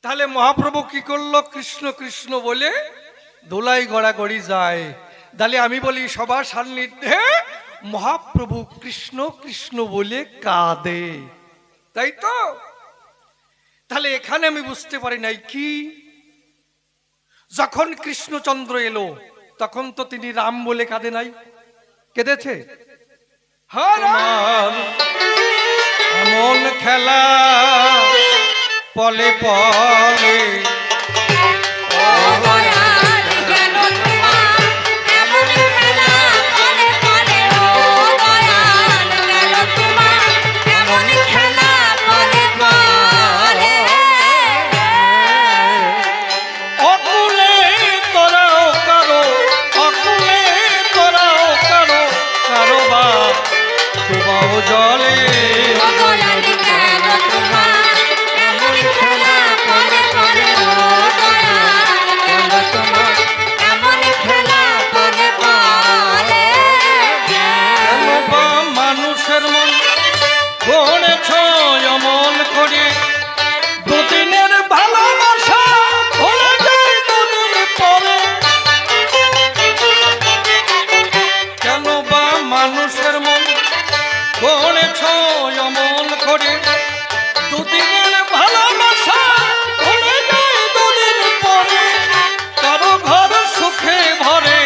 তাহলে মহাপ্রভু কি করলো? কৃষ্ণ কৃষ্ণ বলে ধুলাই গড়াগড়ি যায়। তাহলে আমি বলি সবার সান্নিধ্যে মহাপ্রভু কৃষ্ণ কৃষ্ণ বলে কাঁদে, তাই তো? তাহলে এখানে আমি বুঝতে পারি নাই কি, যখন কৃষ্ণচন্দ্র এলো তখন তো তিনি রাম বলে কাঁদে নাই, কেঁদেছে? এমন খেলা পলে পলে জলে মানুষের মন গড়েছ অমন করে, দুদিনের ভালোবাসা ভুলে যায় দুদিন পরে। কেন বা মানুষের মন গড়েছ অমন করে, দুদিনের ভালোবাসা ভুলে যায় দুদিন পরে। কারো ঘর সুখে ভরে,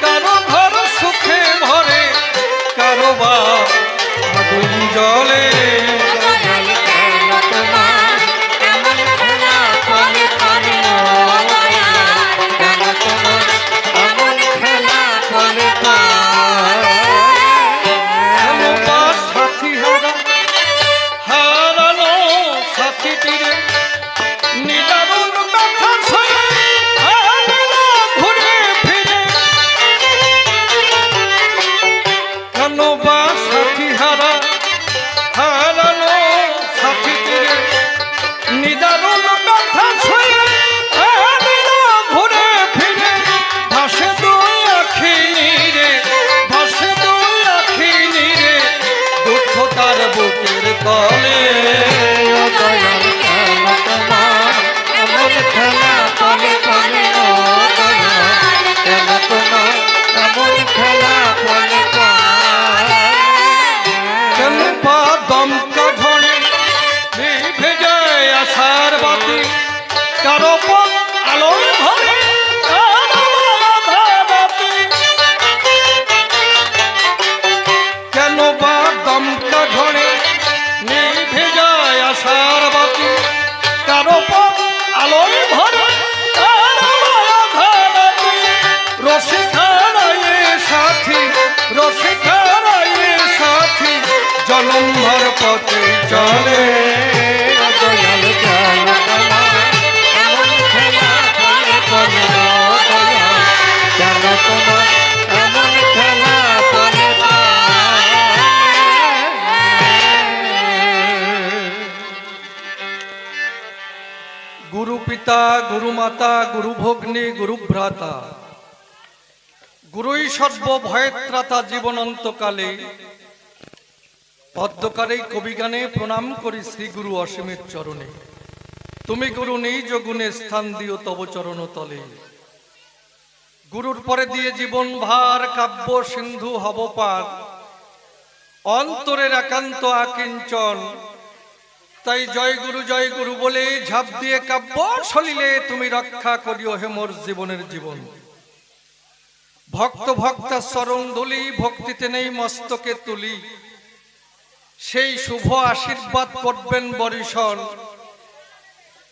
কারো ঘর সুখে ভরে, কারো বা আগুন জলে। জলম্ভর পথে চলে গুরু পিতা, গুরু মাতা, গুরু ভগ্নী, গুরু ভ্রাতা, গুরুই সর্ব ভয়ত্রাতা। জীবনন্তকালে পদ্মকারে কবিগানে প্রণাম করি শ্রী গুরু অসীমের চরণে। তুমি গুরু নিজ গুণে স্থান দিও তব চরণ তলে। গুরুর পরে দিয়ে জীবন ভার, কাব্য সিন্ধু হব পার, অন্তরের একান্ত আকিঞ্চন। তাই জয় গুরু বলে ঝাঁপ দিয়ে কাব্য সলিলে তুমি রক্ষা করিও হে মোর জীবনের জীবন। ভক্ত ভক্তা চরণ ধুলি, ভক্তিতে নেই মস্তকে তুলি, সেই শুভ আশীর্বাদ করবেন বরিশন।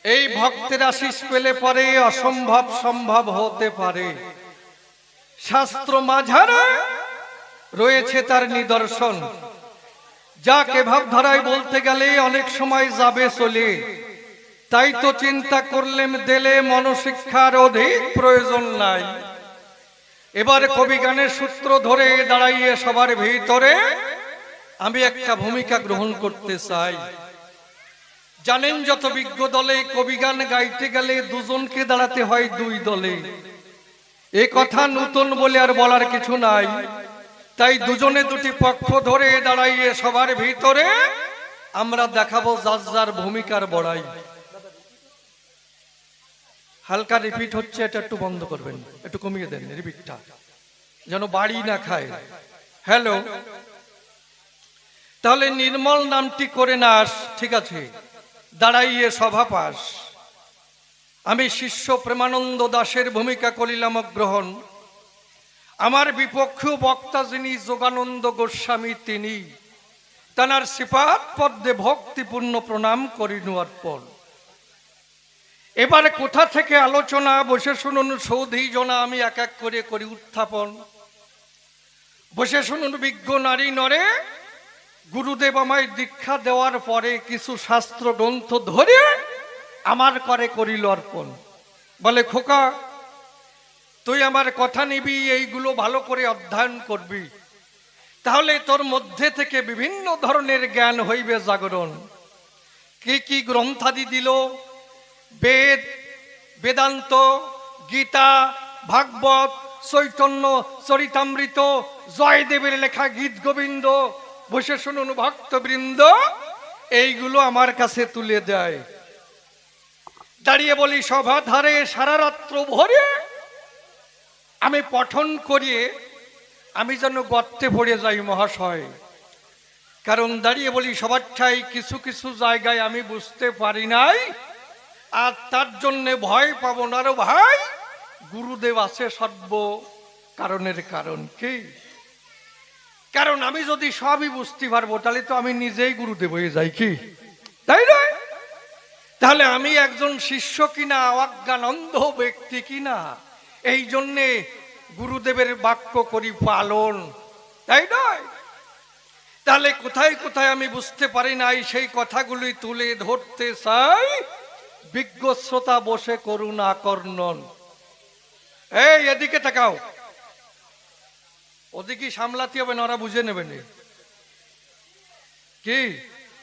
এই ভক্তের আশীষ পেলে পরে অসম্ভব সম্ভব হতে পারে। শাস্ত্র মাঝারে রয়েছে তার নিদর্শন, যাকে ভাবধারায় বলতে গেলে অনেক সময় যাবে চলে। তাই তো চিন্তা করলেম দিলে মনশিক্ষার অধিক প্রয়োজন নাই। এবার কবি গানের সূত্র ধরে দাঁড়াইয়ে সবার ভিতরে আমি একটা ভূমিকা গ্রহণ করতে চাই। জানেন যত বিজ্ঞ দলে কবি গান গাইতে গেলে দুজনকে দাঁড়াতে হয় দুই দলে। এ কথা নতুন বলে আর বলার কিছু নাই। তাই দুজনে দুটি পক্ষ ধরে দাঁড়াইয়ে সবার ভিতরে আমরা দেখাবো যার যার ভূমিকার বড়াই। হালকা রিপিট হচ্ছে, এটা একটু বন্ধ করবেন, একটু কমিয়ে দেন রিপিটটা, যেন বাড়ি না খায়। হ্যালো, তাহলে নির্মল নামটি করে নাস, ঠিক আছে, দাঁড়াইয়ে সভা পাস। আমি শিষ্য প্রেমানন্দ দাসের ভূমিকা করিলাম গ্রহণ। আমার বিপক্ষ বক্তা যিনি যোগানন্দ গোস্বামী, তিনি তানার শ্রীপাদ পদ্মে ভক্তিপূর্ণ প্রণাম করিনু অর্পণ। এবারে কোথা থেকে আলোচনা, বসে শুনুন সৌধি জনা, আমি এক এক করে করি উত্থাপন। বসে শুনুন বিজ্ঞ নারী নরে, গুরুদেব আমায় দীক্ষা দেওয়ার পরে কিছু শাস্ত্র গ্রন্থ ধরে আমার করে করিল অর্পণ। বলে, খোকা তুই আমার কথা নিবি, এইগুলো ভালো করে অধ্যয়ন করবি, তাহলে তোর মধ্যে থেকে বিভিন্ন ধরনের জ্ঞান হইবে জাগরণ। কি কি গ্রন্থাদি দিল, বেদ, বেদান্ত, গীতা, ভাগবত, চৈতন্য চরিতামৃত, জয়দেবের লেখা গীত গোবিন্দ, বসে শুনুন ভক্তবৃন্দ, এইগুলো আমার কাছে তুলে দেয়। দাঁড়িয়ে বলি, সভা ধারে সারা রাত্র ভরে আমি পঠন করিয়ে আমি যেন গর্তে পড়ে যাই মহাশয়। কারণ দাঁড়িয়ে বলি, সবার ঠাই কিছু কিছু জায়গায় আমি বুঝতে পারি নাই, আর তার জন্য ভয় পাবো না রে ভাই, গুরুদেব আছে সর্ব কারণের কারণ। কি কারণ? আমি যদি সবই বুঝতে পারবো, তাহলে তো আমি নিজেই গুরুদেব হয়ে যাই, কি তাই নয়? তাহলে আমি একজন শিষ্য কিনা, অজ্ঞানন্ধ ব্যক্তি কিনা, এই জন্যে গুরুদেবের বাক্য করি পালন, তাই নয়? তাহলে কোথায় কোথায় আমি বুঝতে পারি নাই, সেই কথাগুলি তুলে ধরতে চাই। বিজ্ঞ শ্রোতা বসে করুন আকর্ণন। এই এদিকে তাকাও, ওদিকে সামলাতে হবে না, ওরা বুঝে নেবেন। কি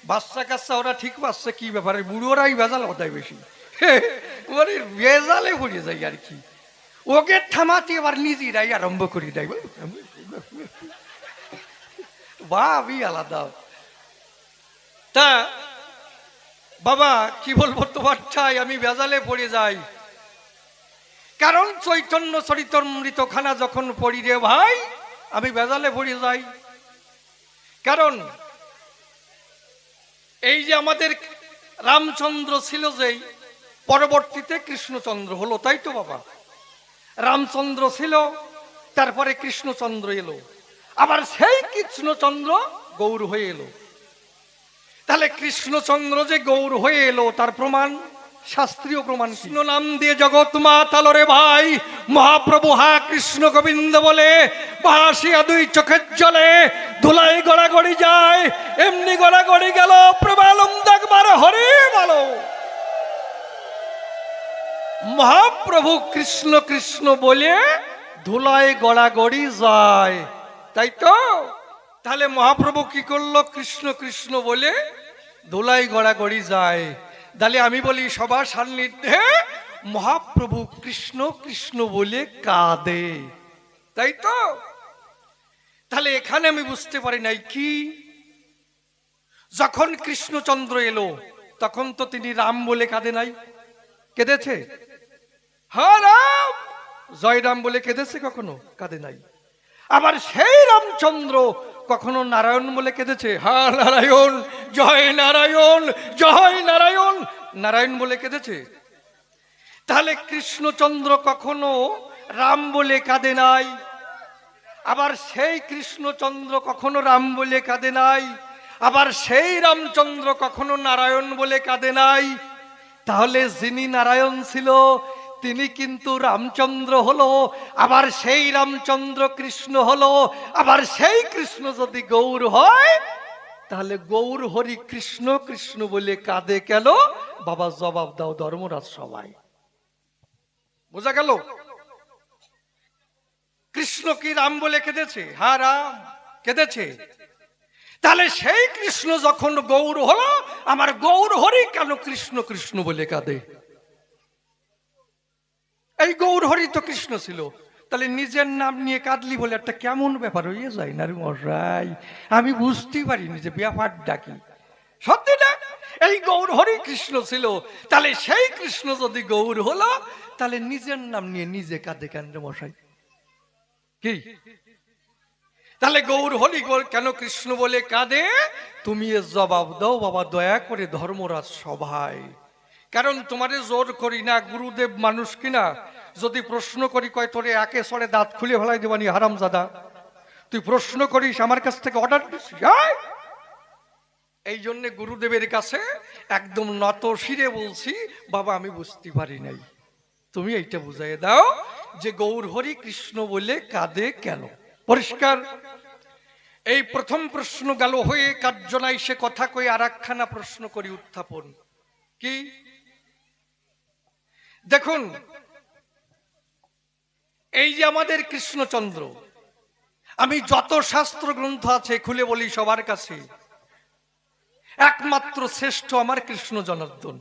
বাচ্চা কাচ্চা ওরা ঠিক পাচ্ছে, কি ব্যাপারে বুড়োরাই ভেজাল হতায় বেশি, ওরে ভেজালে পড়ে যায় আর কি। ওকে থামাতে এবার নিজেরাই আরম্ভ করে দেয়, ভাবি আলাদা। তা বাবা কি বলবো, তোমার ঠাই আমি ভেজালে পড়ে যাই। কারণ চৈতন্য চরিতামৃত খানা যখন পড়ি রে ভাই, আমি ভেজালে পড়ে যাই। কারণ এই যে আমাদের রামচন্দ্র ছিল, যেই পরবর্তীতে কৃষ্ণচন্দ্র হলো, তাই তো বাবা? রামচন্দ্র ছিল, তারপরে কৃষ্ণচন্দ্র এলো, আবার সেই কৃষ্ণচন্দ্র গৌর হয়ে এলো। তাহলে কৃষ্ণচন্দ্র যে গৌর হয়ে এলো, তার প্রমাণ শাস্ত্রীয় প্রমাণ। কৃষ্ণ নাম দিয়ে জগৎ মাতালো রে ভাই, মহাপ্রভু হা কৃষ্ণ গোবিন্দ বলে ভাসিয়া দুই চোখের জলে ধুলাই গড়াগড়ি যায়, এমনি গড়াগড়ি গেল প্রবালম দেখবার হরে বলো। মহাপ্রভু কৃষ্ণ কৃষ্ণ বলে ধুলায় গড়াগড়ি যায়, তাই তো? তাহলে মহাপ্রভু কি করলো? কৃষ্ণ কৃষ্ণ বলে ধুলায় গড়াগড়ি যায়। তাহলে আমি বলি, সবার সান্নিধ্যে মহাপ্রভু কৃষ্ণ কৃষ্ণ বলে কাঁদে, তাই তো? তাহলে এখানে আমি বুঝতে পারি নাই, কি যখন কৃষ্ণচন্দ্র এলো তখন তো তিনি রাম বলে কাঁদে নাই, কেঁদেছে? হ্যাঁ, রাম জয় রাম বলে কেঁদেছে, কখনো কাঁদে নাই। আবার সেই রামচন্দ্র কখনো নারায়ণ বলে কেঁদেছে? হ্যাঁ, নারায়ণ জয় নারায়ণ জয় নারায়ণ, নারায়ণ বলে কেঁদেছে। তাহলে কৃষ্ণচন্দ্র কখনো রাম বলে কাঁদে নাই, আবার সেই কৃষ্ণচন্দ্র কখনো রাম বলে কাঁদে নাই, আবার সেই রামচন্দ্র কখনো নারায়ণ বলে কাঁদে নাই। তাহলে যিনি নারায়ণ ছিল তিনি কিন্তু রামচন্দ্র হলো, আবার সেই রামচন্দ্র কৃষ্ণ হলো, আবার সেই কৃষ্ণ যদি গৌর হয়, তাহলে গৌর হরি কৃষ্ণ কৃষ্ণ বলে কাঁদে কেন? বাবা জবাব দাও ধর্মরাজ সবাই। বোঝা গেল? কৃষ্ণ কি রাম বলে কেঁদেছে? হ্যাঁ, রাম কেঁদেছে। তাহলে সেই কৃষ্ণ যখন গৌর হলো, আমার গৌর হরি কেন কৃষ্ণ কৃষ্ণ বলে কাঁদে? এই গৌর হরি তো কৃষ্ণ ছিল, তাহলে নিজের নাম নিয়ে কাঁদলি বলে একটা কেমন ব্যাপার হয়ে যায় না রে মশাই? আমি বুঝতেই পারিনি যে ব্যাপারটা কি। সত্যি না? এই গৌর হরি কৃষ্ণ ছিল, তাহলে সেই কৃষ্ণ যদি গৌর হলো, তাহলে নিজের নাম নিয়ে নিজে কাঁদে কেন রে মশাই? কি তাহলে গৌর হরি কেন কৃষ্ণ বলে কাঁদে? তুমি এর জবাব দাও বাবা, দয়া করে ধর্মরাজ সভায়। কারণ তোমারে জোর করি না, গুরুদেব মানুষ কিনা। যদি প্রশ্ন করি, কয় তোরে একে সরে দাঁত খুলে ফেলাই দেবানি হারামজাদা, তুই প্রশ্ন করিস আমার কাছ থেকে অর্ডার দিস। এই জন্য গুরুদেবের কাছে একদম নত শিরে বলছি, বাবা আমি বুঝতে পারি নাই, তুমি এইটা বুঝাই দাও যে গৌর হরি কৃষ্ণ বলে কাঁদে কেন। পরিষ্কার। এই প্রথম প্রশ্ন গেল হয়ে, কার্য নাই সে কথা কই আর একখানা প্রশ্ন করি উত্থাপন। কি? দেখুন, এই যে আমাদের কৃষ্ণচন্দ্র, আমি যত শাস্ত্র গ্রন্থ আছে খুলে বলি সবার কাছে, একমাত্র শ্রেষ্ঠ আমার কৃষ্ণ জনার্দন।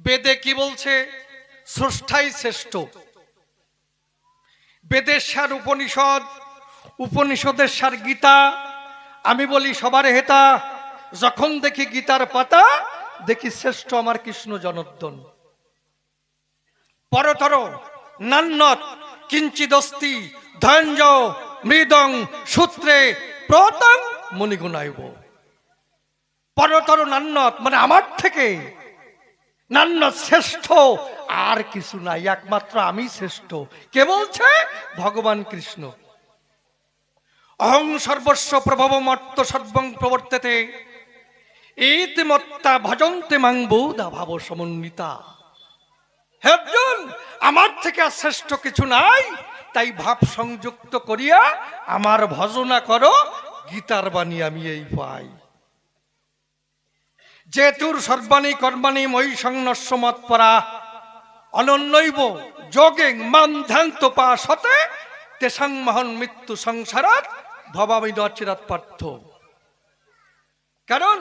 বেদে কি বলছে? স্রষ্টাই শ্রেষ্ঠ। বেদের সার উপনিষদ, উপনিষদের সার গীতা। আমি বলি সবার হেতা, যখন দেখি গীতার পাতা, দেখি শ্রেষ্ঠ আমার কৃষ্ণ জনার্দন। পরতর নান্নত কিঞ্চিদস্তি ধৈর্য মৃদং সূত্রে প্রতং মণিগুণায়ব। পরতর নান্নত মানে আমার থেকে নান্নত শ্রেষ্ঠ আর কিছু নাই, একমাত্র আমি শ্রেষ্ঠ। কে বলছে? ভগবান কৃষ্ণ। অহং সর্বস্ব প্রভব মত্ত সর্বং প্রবর্তেতে ইতিমত্তা ভজন্তে মাং বহুধা ভাব সমন্বিতা। হে অর্জুন, আমার থেকে শ্রেষ্ঠ কিছু নাই, তাই ভাব সংযুক্ত করিয়া আমার ভজনা করো। গীতার বাণী আমি এই পাই। যেতুর সর্বাণী কর্মাণী মই সংনস্য মৎপরা অনন্যৈব যোগেং মাম ধ্যান্ত পাশতে তেসাং মহন মৃত্যু সংসারাত ভবামি নচিরাত পার্থ। কারণ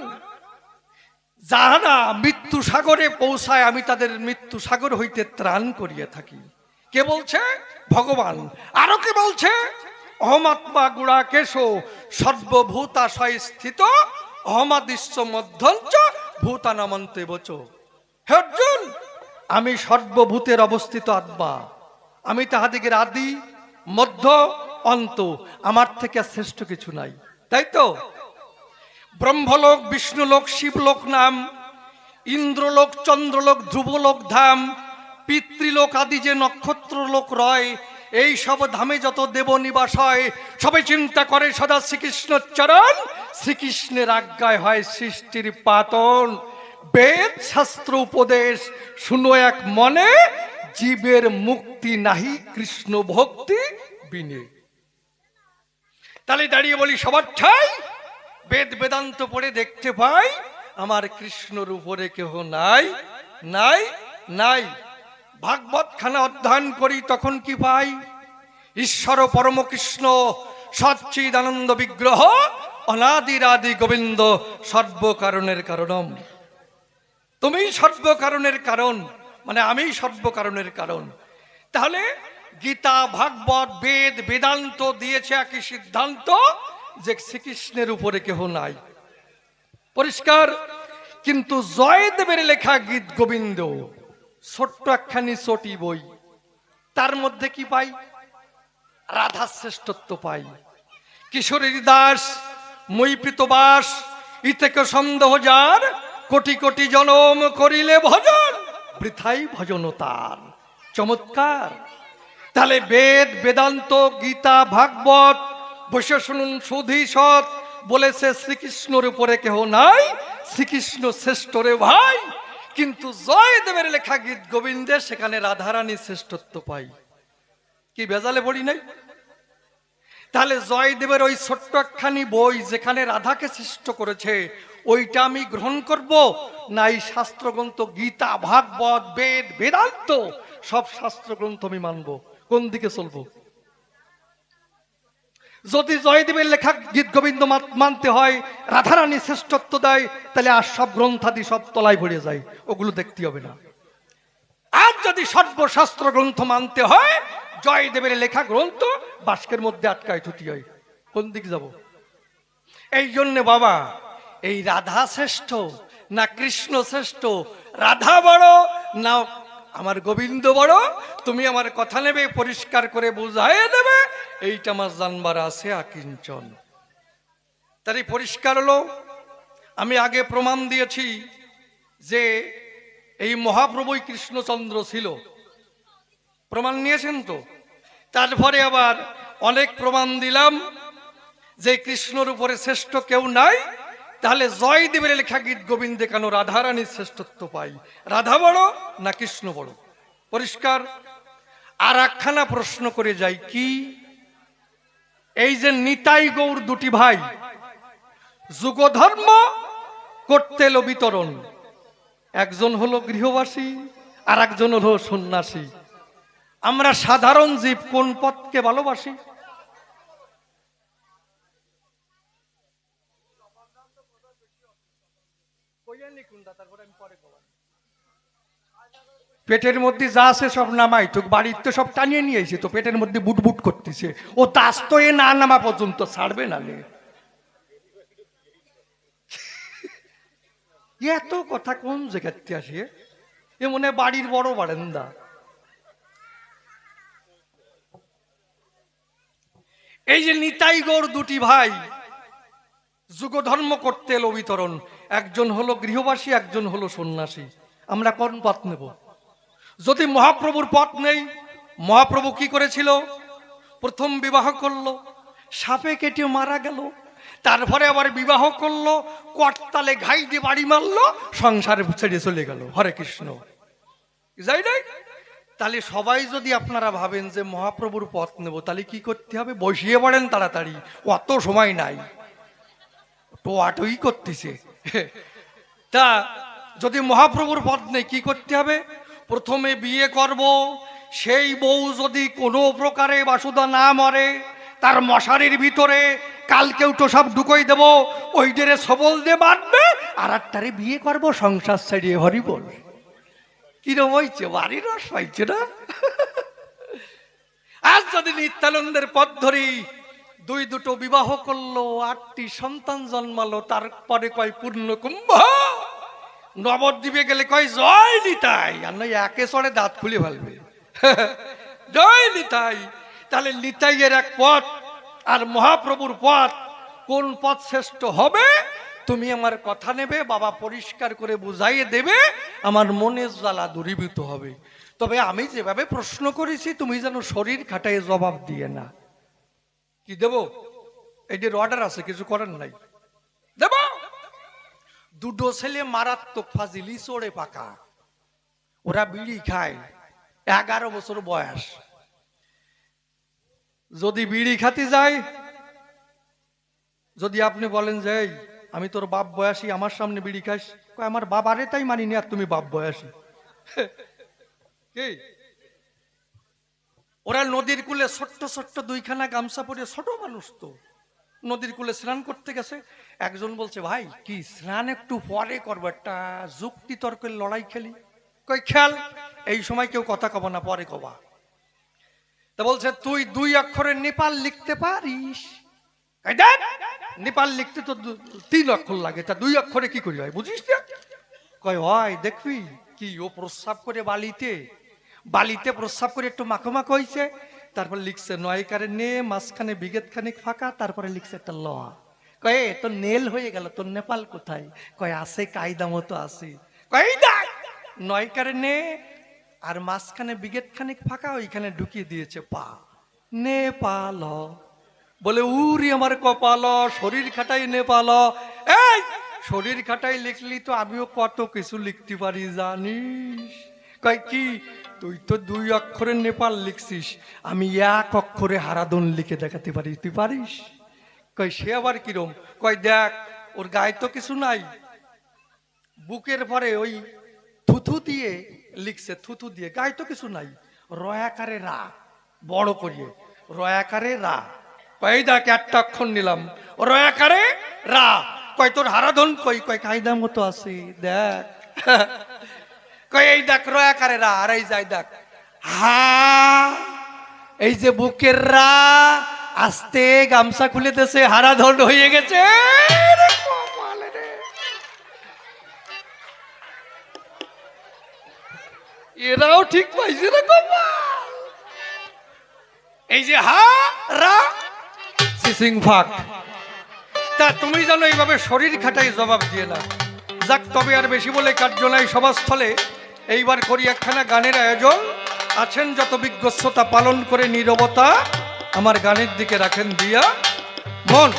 যাহারা মৃত্যু সাগরে পৌঁছায়, আমি তাদের মৃত্যু সাগর হইতে ত্রাণ করিয়া থাকি। কে বলছে? ভগবান। আরো কে বলছে? অহমাত্মা গুড়া কেশ সর্বভূতাশয় স্থিত অহমাদিশ্য মধ্যঞ্চ ভূতানামন্তে বচ। হে অর্জুন, আমি সর্বভূতের অবস্থিত আত্মা, আমি তাহাদিগের আদি মধ্য অন্ত, আমার থেকে শ্রেষ্ঠ কিছু নাই। তাই তো ব্রহ্মলোক বিষ্ণুলোক শিবলোক নাম, ইন্দ্রলোক চন্দ্রলোক ধ্রুবলোক ধাম, পিতৃলোক আদি যে নক্ষত্রলোক রয়, এই সব ধামে যত দেব নিবাস হয়, সবাই চিন্তা করে সদা শ্রীকৃষ্ণ চরণ, শ্রীকৃষ্ণের আজ্ঞায় হয় সৃষ্টির পাতন। বেদ শাস্ত্র উপদেশ শুনো এক মনে, জীবের মুক্তি নাহি কৃষ্ণ ভক্তি বিনে। তাহলে দাঁড়িয়ে বলি সবার ঠাই বেদ বেদান্ত পড়ে দেখতে পাই আমার কৃষ্ণর উপরে কেহ নাই, নাই, নাই। ভাগবত খানা অধ্যয়ন করি, তখন কি পাই? ঈশ্বর পরম কৃষ্ণ সচ্চিদানন্দ বিগ্রহ অনাদির আদি গোবিন্দ সর্বকারণের কারণম। তুমি সর্বকারণের কারণ, মানে আমি সর্বকারণের কারণ। তাহলে গীতা ভাগবত বেদ বেদান্ত দিয়েছে একই সিদ্ধান্ত যে শ্রীকৃষ্ণের উপরে কেহ নাই। পরিষ্কার। কিন্তু জয়দেবের লেখা গীত গোবিন্দ ছোট্ট একখানি চটি বই, তার মধ্যে কি পাই? রাধা শ্রেষ্ঠত্ব পাই। কিশোরীর দাস মৈপ্রীতবাস ইতেকে সন্দেহ যার, কোটি কোটি জনম করিলে ভজন বৃথাই ভজন তার। চমৎকার। তাহলে বেদ বেদান্ত গীতা ভাগবত বসে শুনুন, সুধী সৎ বলেছে শ্রীকৃষ্ণর উপরে কেহ নাই, শ্রীকৃষ্ণ শ্রেষ্ঠ রে ভাই। কিন্তু জয়দেবের লেখা গীত গোবিন্দে সেখানে রাধারানী শ্রেষ্ঠত্ব পাই। কি বেজালে পড়ি নাই? তাহলে জয়দেবের ওই ছোট্ট একখানি বই যেখানে রাধাকে সৃষ্ট করেছে, ওইটা আমি গ্রহণ করব না এই শাস্ত্রগ্রন্থ গীতা ভাগবত বেদ বেদান্ত সব শাস্ত্রগ্রন্থ আমি মানব? কোন দিকে চলবো? যদি জয়দেবের লেখা গীত গোবিন্দ মানতে হয়, রাধারানী শ্রেষ্ঠত্ব দেয়, তাহলে আর সব গ্রন্থাদি সব তলায় ভরে যায়, ওগুলো দেখতে হবে না। আর যদি সর্বশাস্ত্র গ্রন্থ মানতে হয়, জয়দেবের লেখা গ্রন্থ বাস্কের মধ্যে আটকায় ছুটি হয়, কোন দিকে যাব? এই জন্য বাবা, এই রাধা শ্রেষ্ঠ না কৃষ্ণ শ্রেষ্ঠ, রাধা বড় না আমার গোবিন্দ বড়, তুমি আমার কথা নেবে, পরিষ্কার করে বুঝাই দেবে, এইটা আমার জানবার আছে আকিঞ্চন। তারই পরিষ্কার হলো, আমি আগে প্রমাণ দিয়েছি যে এই মহাপ্রভুই কৃষ্ণচন্দ্র ছিল, প্রমাণ নিয়েছেন তো। তারপরে আবার অনেক প্রমাণ দিলাম যে কৃষ্ণর উপরে শ্রেষ্ঠ কেউ নাই। তাহলে জয়দেবের লেখা গীত গোবিন্দে কেন রাধারানীর শ্রেষ্ঠত্ব পাই? রাধা বড় না কৃষ্ণ বড়? পরিষ্কার। আর একখানা প্রশ্ন করে যাই, কি এই যে নিতাই গৌর দুটি ভাই যুগধর্ম করতে এলো বিতরণ, একজন হলো গৃহবাসী আর একজন হলো সন্ন্যাসী। আমরা সাধারণ জীব কোন পথকে ভালোবাসি? পেটের মধ্যে যা আছে সব নামাই তো, বাড়ির তো সব টানিয়ে নিয়ে এসে তো পেটের মধ্যে বুটবুট করতেছে, ও তাস তো এ না নামা পর্যন্ত ছাড়বে না। এত কথা কোন জায়গাতে আসে? এ মনে বাড়ির বড় বারান্দা। এই যে নিতাই গৌর দুটি ভাই যুগধর্ম করতে এলো বিতরণ, একজন হলো গৃহবাসী একজন হলো সন্ন্যাসী। আমরা কোন পথ নেব? যদি মহাপ্রভুর পথ নেই, মহাপ্রভু কি করেছিল? প্রথম বিবাহ করলো, সাপে কেটে মারা গেল, তারপরে আবার বিবাহ করলো, কটতালে ঘাই দিয়ে বাড়ি মারলো, সংসারে ছেড়ে চলে গেল। হরে কৃষ্ণ, যাই নাই? তাহলে সবাই যদি আপনারা ভাবেন যে মহাপ্রভুর পথ নেব, তাহলে কি করতে হবে? বসিয়ে পড়েন তাড়াতাড়ি, অত সময় নাই, টোয়াটোই করতেছে। তা যদি মহাপ্রভুর পথ নেই, কি করতে হবে? প্রথমে বিয়ে করব, সেই বউ যদি কোনো প্রকারে বাসুদা না মরে, তার মশারির ভিতরে কালকেও তো সব ঢুকোই দেব, ওই ডেরে সবল দিয়ে বাঁধবে, আর একটারে বিয়ে করব, সংসার ছাড়িয়ে হরি বল। কিরম হয়েছে? বাড়ির রস পাইছে না? আজ যদি নিত্যানন্দের পথ ধরি, দুটো বিবাহ করলো, 8টি সন্তান জন্মালো, তারপরে কয় পূর্ণ কুম্ভ, নবদ্বীপে গেলে কয় জয় নিতাই, আর নয় একে চড়ে দাঁত খুলে ফেলবে। জয় নিতাই। তাহলে নিতাইয়ের এক পথ আর মহাপ্রভুর পথ, কোন পথ শ্রেষ্ঠ হবে? তুমি আমার কথা নেবে, বাবা পরিষ্কার করে বুঝাইয়ে দেবে, আমার মনের জ্বালা দূরীভূত হবে। তবে আমি যেভাবে প্রশ্ন করেছি, তুমি যেন শরীর খাটাই জবাব দিয়ে না। কি দেব? এদের অর্ডার আছে, কিছু করার নাই, দেব। দুটো ছেলে মারাত্মক ফাজিলি, চড়ে পাকা, ওরা বিড়ি খায়, 11 বছর বয়স। যদি বিড়ি খাতে যায়, যদি আপনি বলেন যে আমি তোর বাপ বয়সী, আমার সামনে বিড়ি খাস, আমার বাবারে তাই মানিনি, আর তুমি বাপ বয়সী। কি ওরা নদীর কূলে ছোট্ট ছোট্ট 2খানা গামছা পরে, ছোট মানুষ তো, নদীর কূলে স্নান করতে গেছে। একজন বলছে, ভাই কি স্নান একটু পরে করবো, একটা যুক্তি তর্কের লড়াই খেলি। কই খেল, এই সময় কেউ কথা কব না, পরে কবা। তা বলছে, তুই 2 অক্ষরের নেপাল লিখতে পারিস? নেপাল লিখতে তো 3 অক্ষর লাগে, তা 2 অক্ষরে কি করি হয় বুঝিস না? কয় হয়, দেখবি কি ও প্রস্রাব করে বালিতে প্রস্রাব করে একটু মাখো মাখো হয়েছে, তারপর লিখছে 9 নে, মাঝখানে বিগেত খানিক ফাঁকা, তারপরে লিখছে একটা ল। কয়ে তোর নেল হয়ে গেল, তোর নেপাল কোথায়? কয় আছে, কায়দা মতো আছে। কয় 9 নে আর মাঝখানে বিগেত খানিক ফাঁকা, ওইখানে ঢুকিয়ে দিয়েছে পা, নেপাল। বলে উরি আমার কপাল, শরীর খাটাই নেপাল। এই শরীর খাটাই লিখলি তো আমিও কত কিছু লিখতে পারি জানিস? কয় কি? তুই তো 2 অক্ষরের নেপাল লিখছিস, আমি 1 অক্ষরে হারাদন লিখে দেখাতে পারি, তুই পারিস? কয় সে আবার কিরম? কয় দেখ, ওর গায়ে তো কিছু নাই, বুকের পরে ওই থুথু দিয়ে লিখছে, থুথু দিয়ে, গায়ে তো কিছু নাই, রয়াকারে রা, বড় করিয়ে রয়াকারে রা। কয় দেখ, একটা অক্ষর নিলাম, রয়াকারে রা। কয় তোর হারাধন কই? কয় কায়দা মতো আছে, দেখ। কয় এই দেখ রয়াকারে রা, আর এই যাই দেখ হা, এই যে বুকের রা, আস্তে গামছা খুলে দেশে হারাধন হয়ে গেছে। এরাও ঠিক পাইছে রে গোপাল। এই যে হা রা সিসিং ফাক। তা তুমি জানো এইভাবে শরীর খাটাই জবাব দিয়ে না। যাক, তবে আর বেশি বলে কার্য নাই সভাস্থলে। এইবার করি একখানা গানের আয়োজন। আছেন যত বিজ্ঞ শ্রোতা, পালন করে নীরবতা আমার গানের দিকে রাখেন দিয়া মন।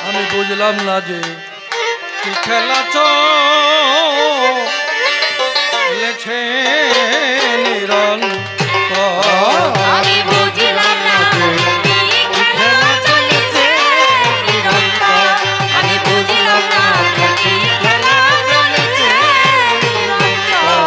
আমি বুঝলাম না যে কি খেলা চলেছে নিরন্তর। আমি বুঝলাম না কি খেলা চলেছে নিরন্তর। আমি বুঝলাম না কি খেলা চলেছে নিরন্তর।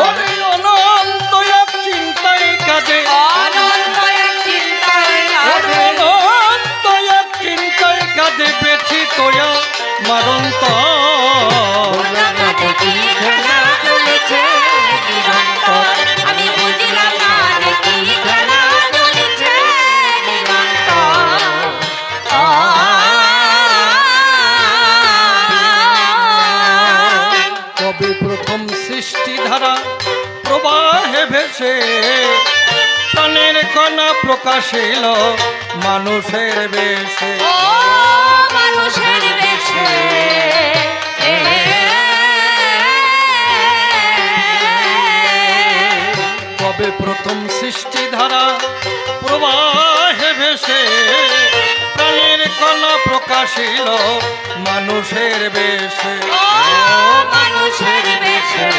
ওরে অনন্ত এক চিন্তায় কাজে, অনন্ত এক চিন্তায় ওরে অনন্ত এক চিন্তায় কাজে ব্যথিত মারন্ত। বুঝলাম না কি খেলা চলেছে নিরন্তর। আমি বুঝলাম না কি খেলা চলেছে নিরন্তর। কবে প্রথম সৃষ্টি ধারা প্রবাহে ভেসে প্রাণের কণা প্রকাশিল মানুষের বেশে। ও মানুষের বেশে কবে প্রথম সৃষ্টি ধারা প্রবাহে ভেসে প্রাণের কণা প্রকাশিল মানুষের বেশে। ও মানুষের বেশে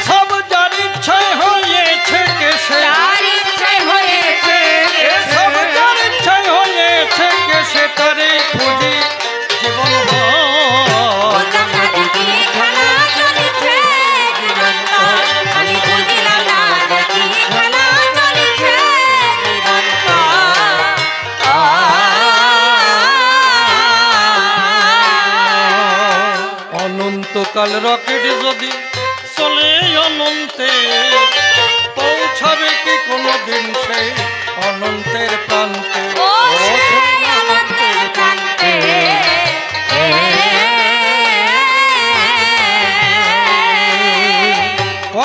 সব যার ইচ্ছায় হয়েছে কেসে, তার ইচ্ছে হয়েছে সব যার ইচ্ছায় হয়েছে কেসে তারে খুঁজি জীবন ভর। বুঝলাম না কি খেলা চলেছে নিরন্তর। আমি বুঝলাম না কি খেলা চলেছে নিরন্তর। অনন্তকাল রকেট যদি চলে অনন্তে, পৌঁছাবে কি কোনোদিন সেই অনন্তের প্রান্তে। ও সেই অনন্তের প্রান্তে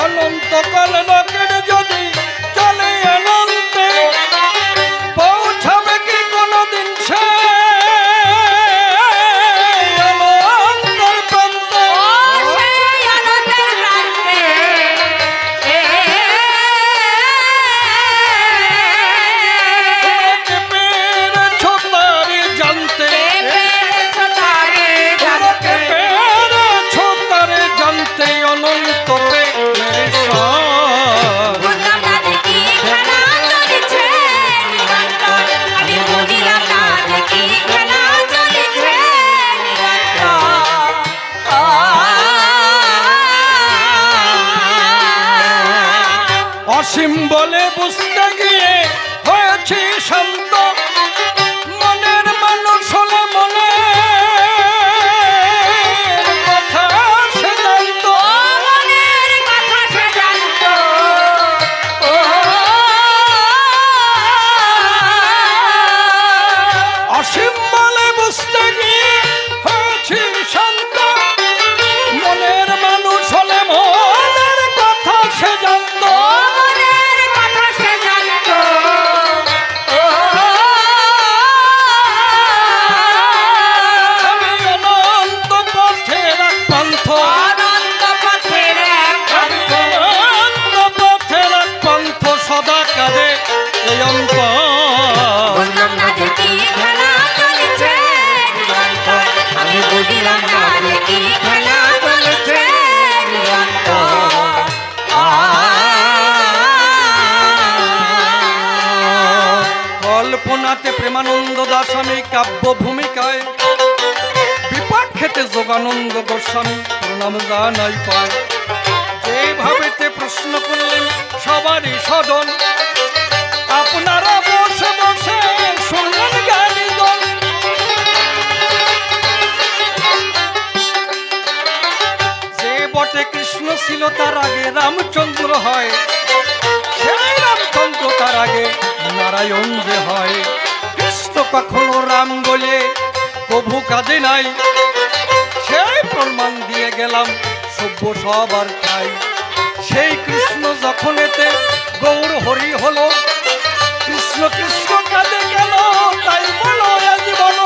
অনন্তকাল রকেট যদি চলে অনন্তে, পৌঁছাবে কি কোনোদিন সেই অনন্তের প্রান্তে। ও সেই অনন্তের প্রান্তে পেরেছো তারে জানতে, পেরেছো তারে জানতে। পেরেছো তারে জানতে অনন্ত প্রেমের স্বর। বুঝলাম না কি খেলা চলেছে নিরন্তর। আমি বুঝলাম না কি খেলা চলেছে নিরন্তর। অসীম বলে বুঝতে গিয়ে হয়েছি শান্ত, মনের মানুষ হলে মনে কথা সে জানত। মনের কথা সে জানতো। অসীম বলে বুঝতে গিয়ে হয়েছি শান্ত, মনের মানুষ হলে মনের কথা সে জানত। মনের কথা সে জানতো। প্রেমানন্দ দাস আমি কাব্য ভূমিকায়, বিপক্ষেতে যোগানন্দ গোস্বামী প্রণাম জানাই পায়। যেভাবেতে প্রশ্ন করলেন সবারই সদন, আপনারা বসে বসে শুনলেন জ্ঞানী দল। যে বটে কৃষ্ণ ছিল তার আগে রামচন্দ্র হয়, সেই রামচন্দ্র তার আগে নারায়ণ যে হয়। কৃষ্ণ কখনো রাম বলে প্রভু কাজে নাই, সেই প্রমাণ দিয়ে গেলাম সভ্য সবার ঠাই। সেই কৃষ্ণ যখন এতে গৌর হরি হলো, কৃষ্ণ কৃষ্ণ কাজে গেল তাই বলো আজ বলো।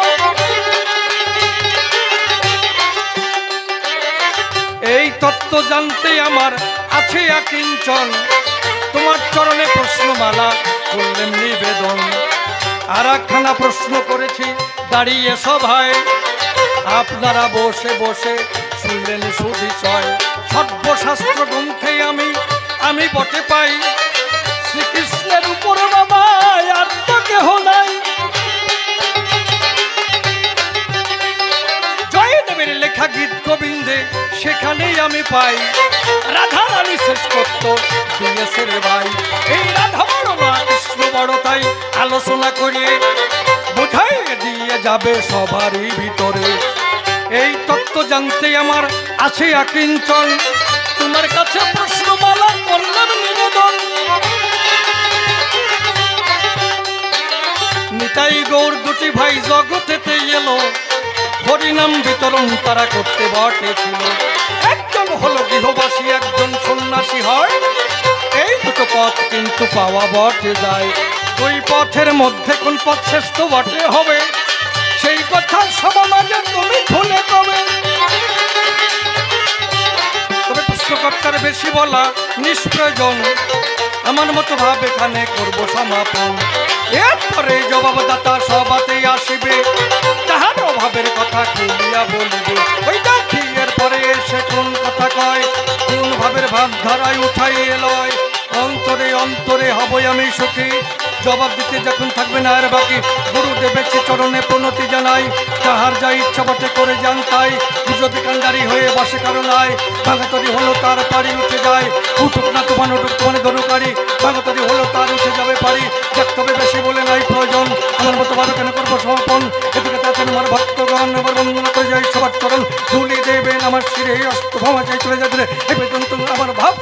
এই তত্ত্ব জানতে আমার আছে আকিঞ্চন, তোমার চরণে প্রশ্নমালা করলেন নিবেদন। আর একখানা প্রশ্ন করেছি দাঁড়িয়ে সভায়, আপনারা বসে বসে শুনলেন সুবিষয়। সর্বশাস্ত্র গ্রন্থে আমি বটে পাই, শ্রীকৃষ্ণের উপর বাবা আর তো কেহ নাই। জয়দেবের লেখা গীত গোবিন্দে সেখানেই আমি পাই, রাধা রানী শ্রেষ্ঠত্ব দিয়েছে রে ভাই। এই রাধা বড় না কৃষ্ণ বড়, তাই আলোচনা করিয়ে বোঝাই দিয়ে যাবে সবারই ভিতরে। এই তত্ত্ব জানতে আমার আছে আকিঞ্চন, তোমার কাছে প্রশ্নমালা করলাম নিবেদন। নিতাই গৌর দুটি ভাই জগতেতে এলো, হরিনাম বিতরণ তারা করতে বটেছিল। একজন হলো গৃহবাসী, একজন সন্ন্যাসী হয়, এই দুটো পথ কিন্তু পাওয়া বটে যায়। দুই পথের মধ্যে কোন পথ শ্রেষ্ঠ বটে হবে, সেই কথা সবার মাঝে তুমি ভুলে কবে। তবে প্রশ্নকর্তার বেশি বলা নিষ্প্রয়োজন, আমার মতো ভাব এখানে করব সমাপন। এরপরে জবাবদাতা সবাতেই আসিবে, তাহার অভাবের কথা খুলিয়া বলিবে। ওই দেখি এরপরে এসে কোন কথা কয়, কোন ভাবের ভাবধারায় উঠাইয়ে লয়। অন্তরে অন্তরে হবই আমি সুখী, জবাব দিতে যখন থাকবে না আর বাকি। গুরুদেবের চরণে প্রণতি জানাই, তাহার যা ইচ্ছা বটে করে যান তাই। যদি কান্ডারি হয়ে বসে কারো নাই, ভাঙাতরি হলো তার পারি উঠে যায়। উঠুক না তুফান উঠুক তুফানে ধনুকারি, ভাঙাতরি হলো তার উঠে যাবে পারি। দেখ তবে বেশি বলে নাই প্রয়োজন, আমার মতো ভালো কেন করবো সমর্পণ। এদিকে তাতেন আমার ভক্তগণ এবার বন্দনা করে যাই সবার চরণ ধুলি দেবেন আমার শিরে অস্ত ভামা চাই চলে যাবে। এ পর্যন্ত আমার ভাব